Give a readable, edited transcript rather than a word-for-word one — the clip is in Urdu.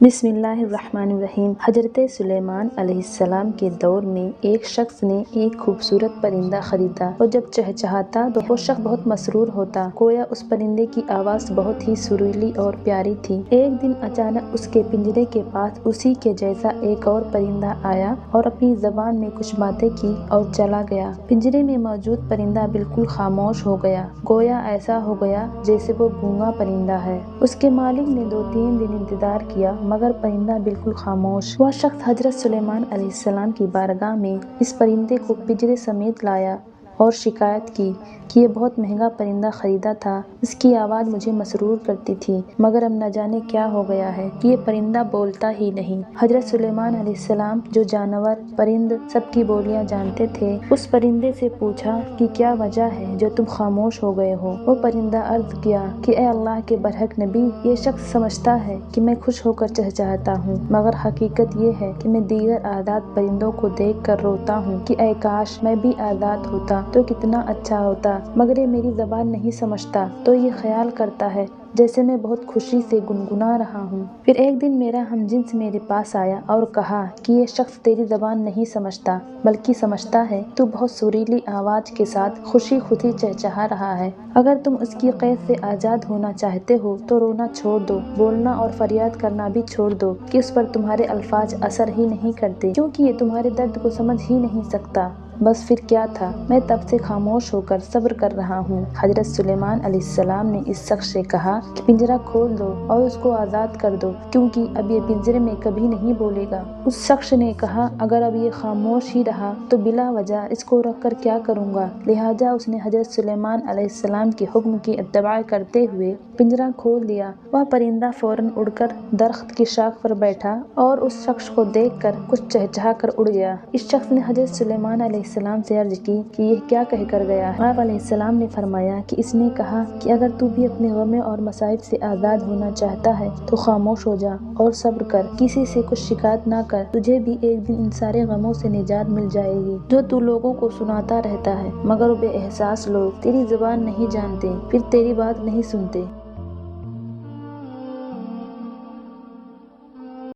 بسم اللہ الرحمن الرحیم۔ حضرت سلیمان علیہ السلام کے دور میں ایک شخص نے ایک خوبصورت پرندہ خریدا اور جب چہچہاتا تو وہ شخص بہت مسرور ہوتا، گویا اس پرندے کی آواز بہت ہی سریلی اور پیاری تھی۔ ایک دن اچانک اس کے پنجرے کے پاس اسی کے جیسا ایک اور پرندہ آیا اور اپنی زبان میں کچھ باتیں کی اور چلا گیا۔ پنجرے میں موجود پرندہ بالکل خاموش ہو گیا، گویا ایسا ہو گیا جیسے وہ گونگا پرندہ ہے۔ اس کے مالک نے 2-3 دن انتظار کیا مگر پرندہ بالکل خاموش۔ وہ شخص حضرت سلیمان علیہ السلام کی بارگاہ میں اس پرندے کو پنجرے سمیت لایا اور شکایت کی کہ یہ بہت مہنگا پرندہ خریدا تھا، اس کی آواز مجھے مسرور کرتی تھی مگر اب نہ جانے کیا ہو گیا ہے کہ یہ پرندہ بولتا ہی نہیں۔ حضرت سلیمان علیہ السلام جو جانور، پرند سب کی بولیاں جانتے تھے، اس پرندے سے پوچھا کہ کیا وجہ ہے جو تم خاموش ہو گئے ہو؟ وہ پرندہ عرض کیا کہ اے اللہ کے برحق نبی، یہ شخص سمجھتا ہے کہ میں خوش ہو کر چہچہاتا ہوں مگر حقیقت یہ ہے کہ میں دیگر آزاد پرندوں کو دیکھ کر روتا ہوں کہ اے کاش میں بھی آزاد ہوتا تو کتنا اچھا ہوتا، مگر یہ میری زبان نہیں سمجھتا تو یہ خیال کرتا ہے جیسے میں بہت خوشی سے گنگنا رہا ہوں۔ پھر ایک دن میرا ہم جنس میرے پاس آیا اور کہا کہ یہ شخص تیری زبان نہیں سمجھتا بلکہ سمجھتا ہے تو بہت سریلی آواز کے ساتھ خوشی خوشی چہچہا رہا ہے۔ اگر تم اس کی قید سے آزاد ہونا چاہتے ہو تو رونا چھوڑ دو، بولنا اور فریاد کرنا بھی چھوڑ دو کہ اس پر تمہارے الفاظ اثر ہی نہیں کرتے کیونکہ یہ تمہارے درد کو سمجھ ہی نہیں سکتا۔ بس پھر کیا تھا، میں تب سے خاموش ہو کر صبر کر رہا ہوں۔ حضرت سلیمان علیہ السلام نے اس شخص سے کہا کہ پنجرہ کھول دو اور اس کو آزاد کر دو کیونکہ اب یہ پنجرے میں کبھی نہیں بولے گا۔ اس شخص نے کہا اگر اب یہ خاموش ہی رہا تو بلا وجہ اس کو رکھ کر کیا کروں گا، لہٰذا اس نے حضرت سلیمان علیہ السلام کے حکم کی اتباع کرتے ہوئے پنجرہ کھول دیا۔ وہ پرندہ فوراً اڑ کر درخت کی شاخ پر بیٹھا اور اس شخص کو دیکھ کر کچھ چہچہا کر اڑ گیا۔ اس شخص نے حضرت سلیمان علیہ السلام سے عرض کی کہ یہ کیا کہہ کر گیا ہے؟ آپ علیہ السلام نے فرمایا کہ اس نے کہا کہ اگر تو بھی اپنے غموں اور مصائب سے آزاد ہونا چاہتا ہے تو خاموش ہو جا اور صبر کر، کسی سے کچھ شکایت نہ کر، تجھے بھی ایک دن ان سارے غموں سے نجات مل جائے گی جو تو لوگوں کو سناتا رہتا ہے مگر وہ بے احساس لوگ تیری زبان نہیں جانتے، پھر تیری بات نہیں سنتے۔